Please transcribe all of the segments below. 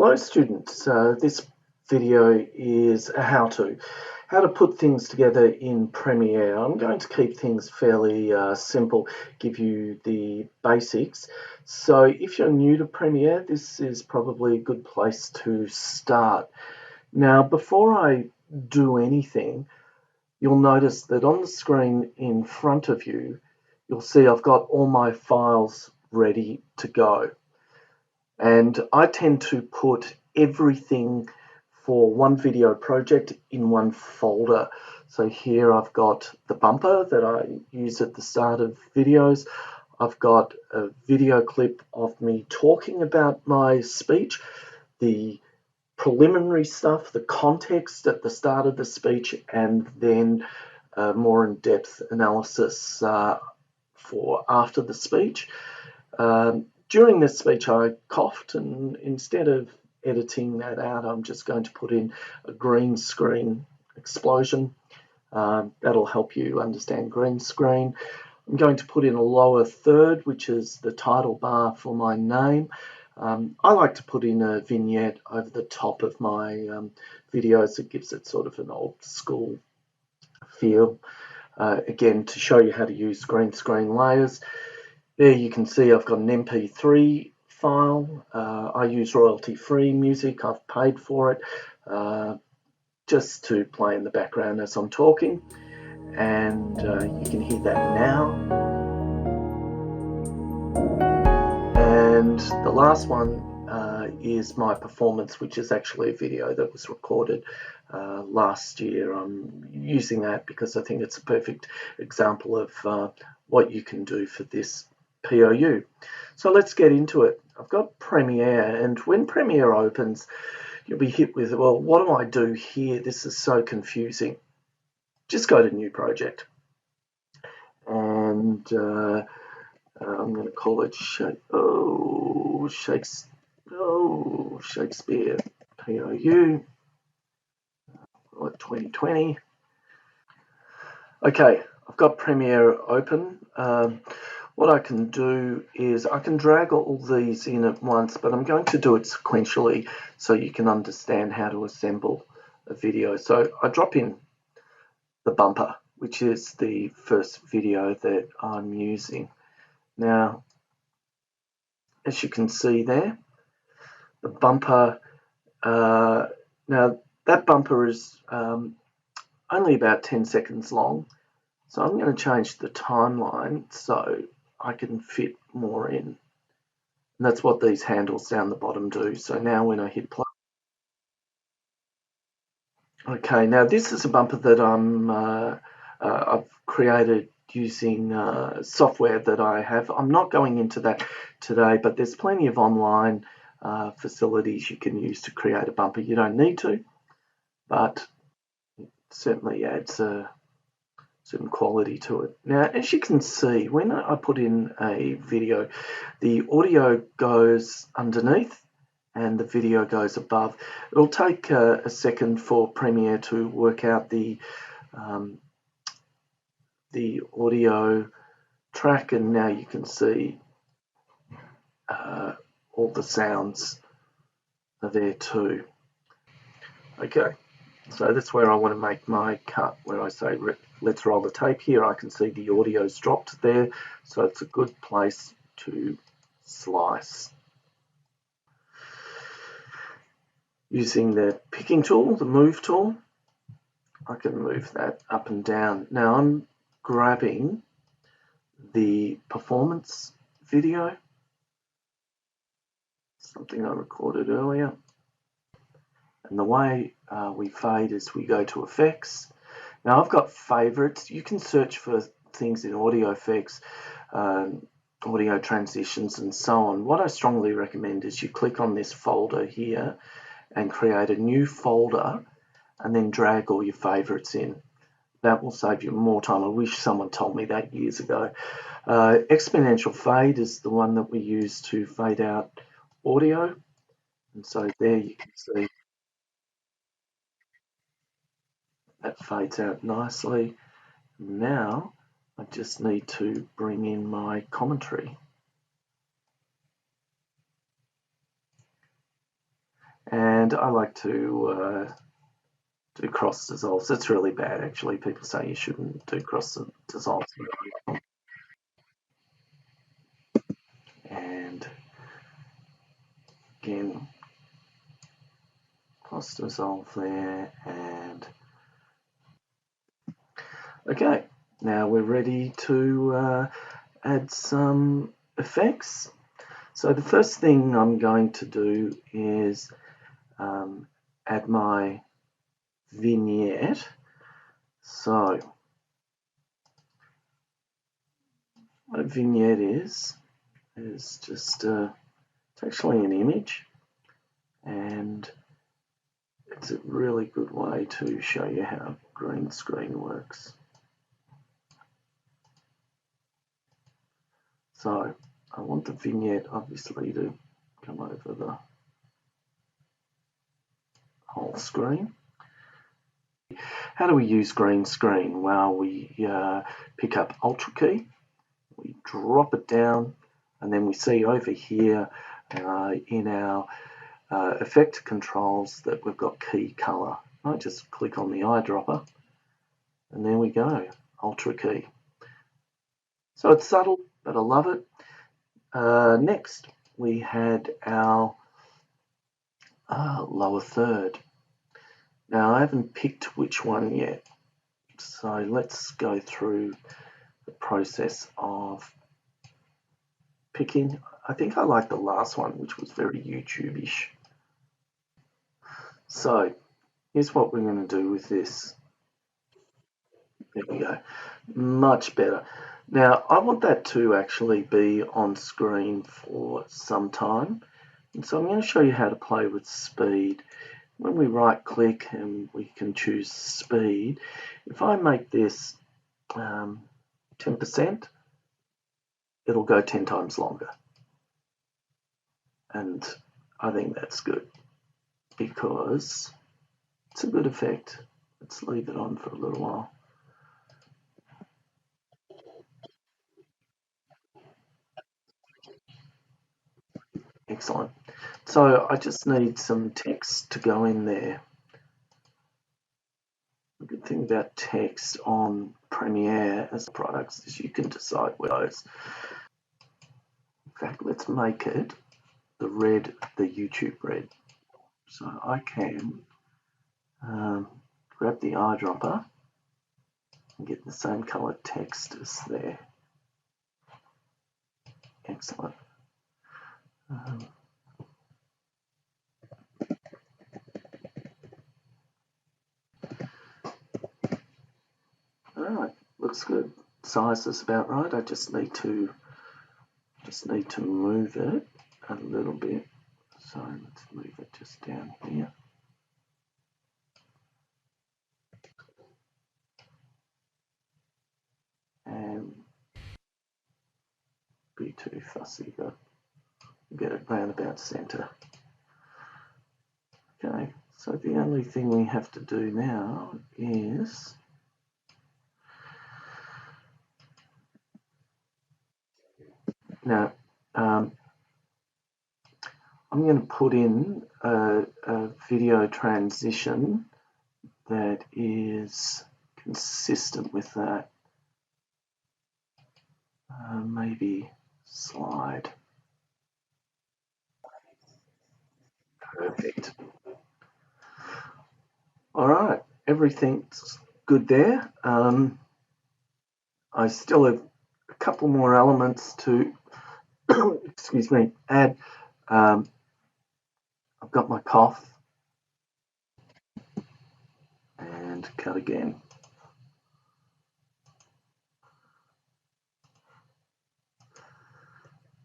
Hello students, this video is a how to put things together in Premiere. I'm going to keep things fairly simple, give you the basics. So if you're new to Premiere, this is probably a good place to start. Now before I do anything, you'll notice that on the screen in front of you, you'll see I've got all my files ready to go. And I tend to put everything for one video project in one folder. So here I've got the bumper that I use at the start of videos. I've got a video clip of me talking about my speech, the preliminary stuff, the context at the start of the speech, and then more in-depth analysis for after the speech. During this speech I coughed, and instead of editing that out, I'm just going to put in a green screen explosion. That'll help you understand green screen. I'm going to put in a lower third, which is the title bar for my name. I like to put in a vignette over the top of my videos. It gives it sort of an old school feel. Again, to show you how to use green screen layers. There you can see I've got an MP3 file. I use royalty-free music. I've paid for it just to play in the background as I'm talking. And you can hear that now. And the last one is my performance, which is actually a video that was recorded last year. I'm using that because I think it's a perfect example of what you can do for this POU. So let's get into it. I've got Premiere, and when Premiere opens, you'll be hit with, well, what do I do here? This is so confusing. Just go to New Project. And I'm going to call it Shakespeare POU. Call it 2020. Okay, I've got Premiere open. What I can do is I can drag all these in at once, but I'm going to do it sequentially so you can understand how to assemble a video. So I drop in the bumper, which is the first video that I'm using. Now, as you can see there, the bumper, now that bumper is only about 10 seconds long. So I'm going to change the timeline so I can fit more in. And that's what these handles down the bottom do. So now when I hit play. Okay, now this is a bumper that I've created using software that I have. I'm not going into that today, but there's plenty of online facilities you can use to create a bumper. You don't need to, but it certainly adds certain quality to it. Now, as you can see, when I put in a video, the audio goes underneath and the video goes above. It'll take a second for Premiere to work out the audio track, and now you can see all the sounds are there too. Okay, so that's where I want to make my cut, where I say let's roll the tape. Here I can see the audio's dropped there, so it's a good place to slice. Using the picking tool, the move tool, I can move that up and down. Now I'm grabbing the performance video, something I recorded earlier. And the way we fade is we go to effects. Now I've got favorites. You can search for things in audio effects, audio transitions, and so on. What I strongly recommend is you click on this folder here and create a new folder and then drag all your favorites in. That will save you more time. I wish someone told me that years ago. Exponential fade is the one that we use to fade out audio. And so there you can see that fades out nicely. Now I just need to bring in my commentary. And I like to do cross dissolves. It's really bad, actually. People say you shouldn't do cross dissolves. And again, cross dissolve there. And okay, now we're ready to add some effects. So the first thing I'm going to do is add my vignette. So what a vignette is just it's actually an image, and it's a really good way to show you how green screen works. So I want the vignette obviously to come over the whole screen. How do we use green screen? Well, we pick up Ultra key, we drop it down, and then we see over here in our effect controls that we've got key color. I just click on the eyedropper, and there we go, Ultra key. So it's subtle, but I love it. Next, we had our lower third. Now, I haven't picked which one yet, so let's go through the process of picking. I think I like the last one, which was very YouTube-ish. So here's what we're going to do with this. There we go. Much better. Now, I want that to actually be on screen for some time. And so I'm going to show you how to play with speed. When we right click and we can choose speed, if I make this 10%, it'll go 10 times longer. And I think that's good because it's a good effect. Let's leave it on for a little while. Excellent. So I just need some text to go in there. The good thing about text on Premiere as products is you can decide where those. In fact, let's make it the red, the YouTube red. So I can grab the eyedropper and get the same color text as there. Excellent. Alright, looks good. Size is about right. I just need to move it a little bit. So let's move it just down here. And be too fussy, but get it round about center. Okay, so the only thing we have to do now is now I'm going to put in a video transition that is consistent with that. Maybe slide. Perfect. All right, everything's good there. I still have a couple more elements to, excuse me, add. I've got my cough and cut again.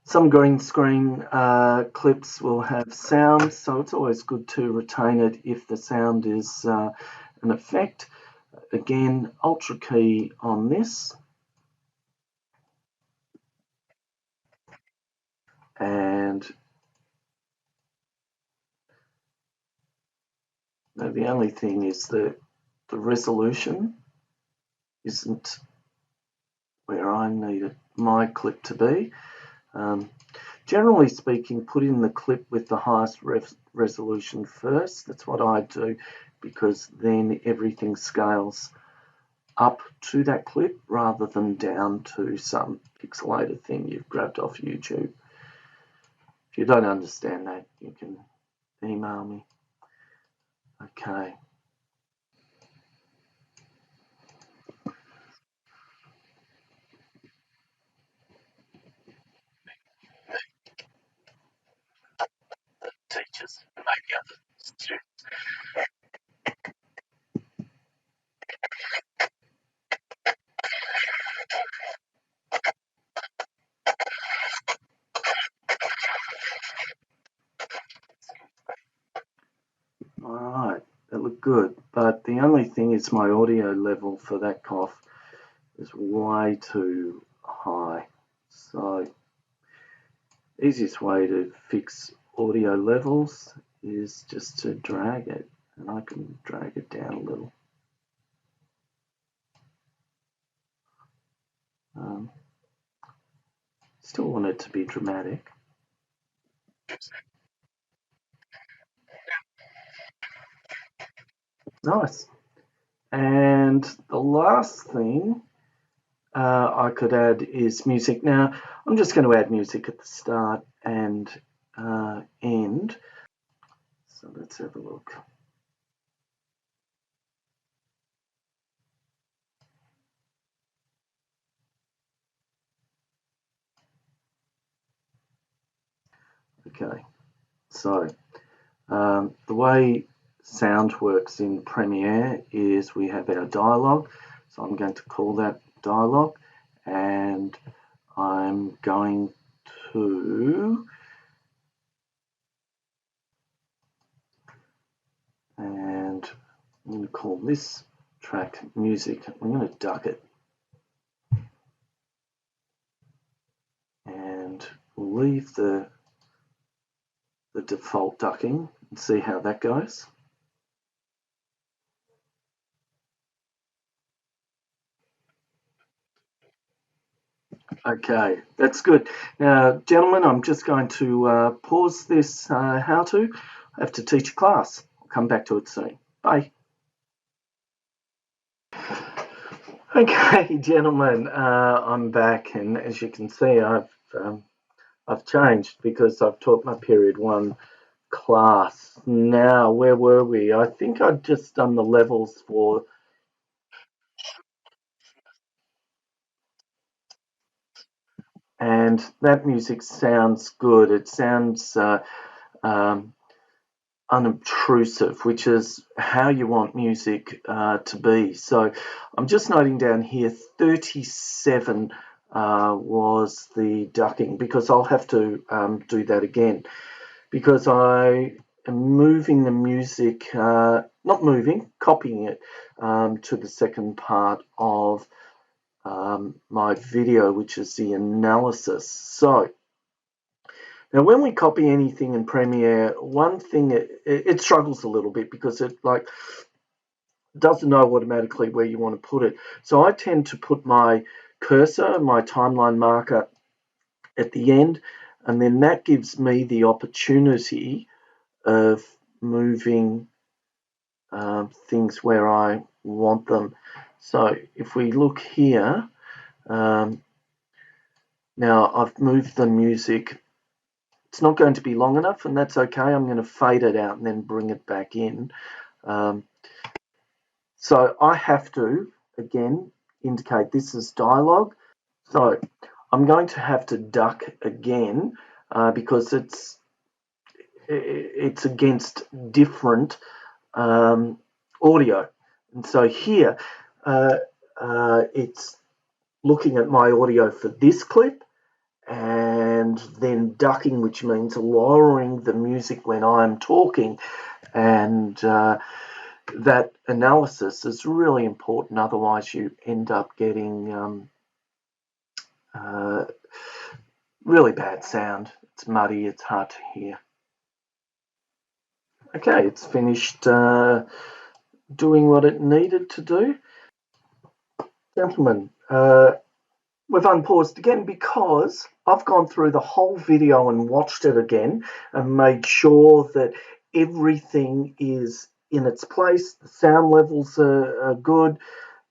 Some green screen clips will have sound, so it's always good to retain it if the sound is an effect. Again, Ultra key on this. And the only thing is that the resolution isn't where I needed my clip to be. Generally speaking, put in the clip with the highest resolution first. That's what I do, because then everything scales up to that clip rather than down to some pixelated thing you've grabbed off YouTube. If you don't understand that, you can email me. Okay. Teachers, maybe other students. All right, that looked good, but the only thing is my audio level for that cough is way too high. So easiest way to fix audio levels is just to drag it, and I can drag it down a little. Still want it to be dramatic. Nice. And the last thing I could add is music. Now, I'm just going to add music at the start and end. So let's have a look. Okay, so the way sound works in Premiere is we have our dialogue. So I'm going to call that dialogue, and I'm going to I'm going to call this track music. I'm going to duck it, and we'll leave the default ducking and see how that goes. Okay, that's good. Now, gentlemen, I'm just going to pause this how-to. I have to teach a class. I'll come back to it soon. Bye. Okay, gentlemen, I'm back, and as you can see, I've changed because I've taught my period 1 class. Now, where were we? I think I'd just done the levels for. And that music sounds good. It sounds unobtrusive, which is how you want music to be. So I'm just noting down here 37 was the ducking, because I'll have to do that again, because I am moving the music, not moving, copying it to the second part of my video, which is the analysis. So now, when we copy anything in Premiere, one thing it struggles a little bit because it doesn't know automatically where you want to put it. So I tend to put my cursor, my timeline marker, at the end, and then that gives me the opportunity of moving things where I want them. So if we look here, now I've moved the music. It's not going to be long enough, and that's okay. I'm going to fade it out and then bring it back in. So I have to, again, indicate this is dialogue. So I'm going to have to duck again because it's against different audio. And so here it's looking at my audio for this clip, and then ducking, which means lowering the music when I'm talking. And that analysis is really important, otherwise you end up getting really bad sound. It's muddy, it's hard to hear. Okay, it's finished doing what it needed to do. Gentlemen, We've unpaused again because I've gone through the whole video and watched it again and made sure that everything is in its place. The sound levels are good,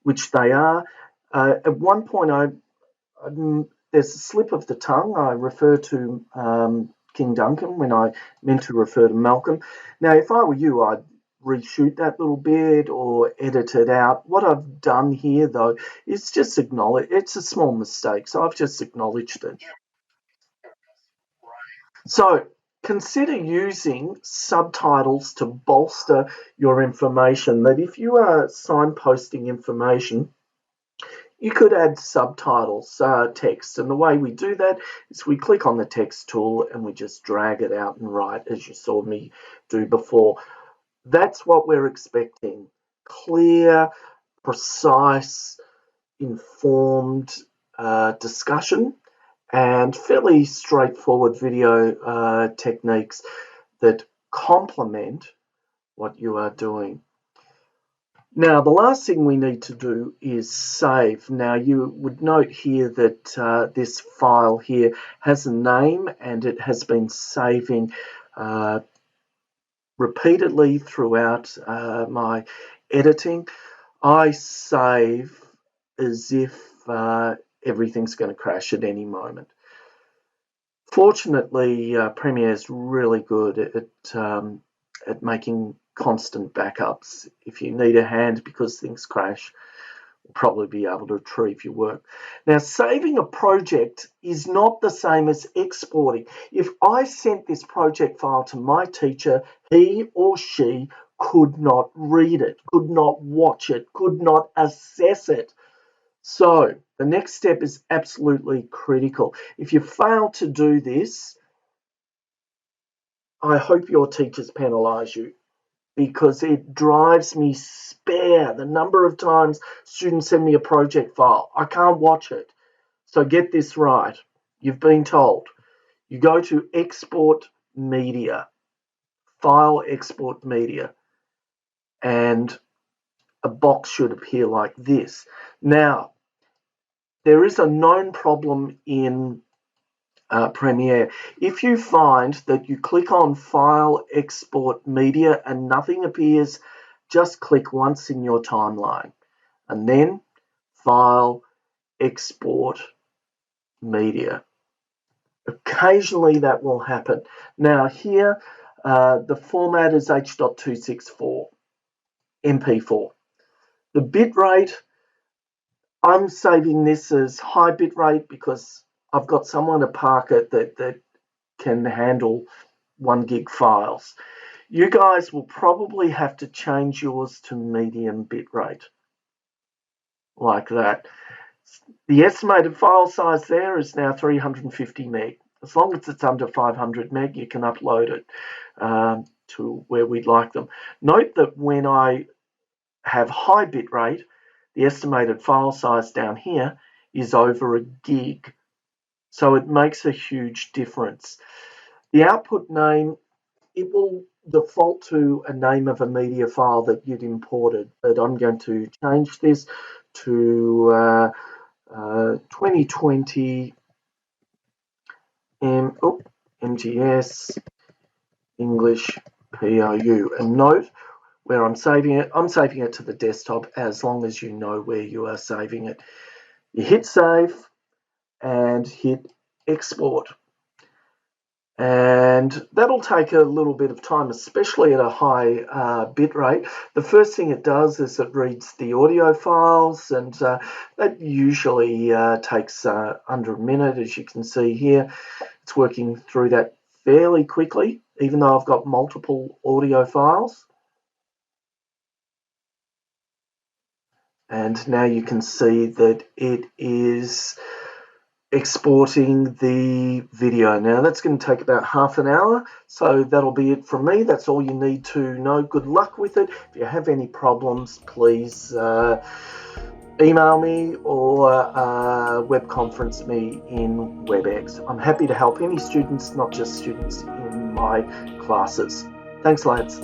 which they are. At one point, there's a slip of the tongue. I refer to King Duncan when I meant to refer to Malcolm. Now, if I were you, I'd reshoot that little bit or edit it out. What I've done here, though, is just acknowledge it's a small mistake, so I've just acknowledged it. So consider using subtitles to bolster your information. That if you are signposting information, you could add subtitles, text, and the way we do that is we click on the text tool and we just drag it out and write, as you saw me do before. That's what we're expecting. Clear, precise, informed discussion and fairly straightforward video techniques that complement what you are doing. Now, the last thing we need to do is save. Now, you would note here that this file here has a name and it has been saving repeatedly throughout my editing. I save as if everything's going to crash at any moment. Fortunately, Premiere is really good at making constant backups. If you need a hand because things crash, we'll probably be able to retrieve your work. Now, saving a project is not the same as exporting. If I sent this project file to my teacher, he or she could not read it, could not watch it, could not assess it. So the next step is absolutely critical. If you fail to do this, I hope your teachers penalise you because it drives me spare the number of times students send me a project file. I can't watch it. So get this right. You've been told. You go to export media, file export media, and a box should appear like this. Now, there is a known problem in Premiere. If you find that you click on File, Export Media and nothing appears, just click once in your timeline and then File, Export Media. Occasionally that will happen. Now here, the format is H.264, MP4. The bitrate, I'm saving this as high bitrate because I've got someone to park it that can handle 1 gig files. You guys will probably have to change yours to medium bitrate, like that. The estimated file size there is now 350 meg. As long as it's under 500 meg, you can upload it to where we'd like them. Note that when I have high bitrate, the estimated file size down here is over a gig. So it makes a huge difference. The output name, it will default to a name of a media file that you'd imported, but I'm going to change this to 2020 MGS English POU. And note where I'm saving it to the desktop as long as you know where you are saving it. You hit save and hit export. And that'll take a little bit of time, especially at a high bit rate. The first thing it does is it reads the audio files, and that usually takes under a minute, as you can see here. It's working through that fairly quickly, even though I've got multiple audio files. And now you can see that it is exporting the video. Now that's going to take about half an hour, so that'll be it from me. That's all you need to know. Good luck with it. If you have any problems, please email me or web conference me in WebEx. I'm happy to help any students, not just students in my classes. Thanks, lads.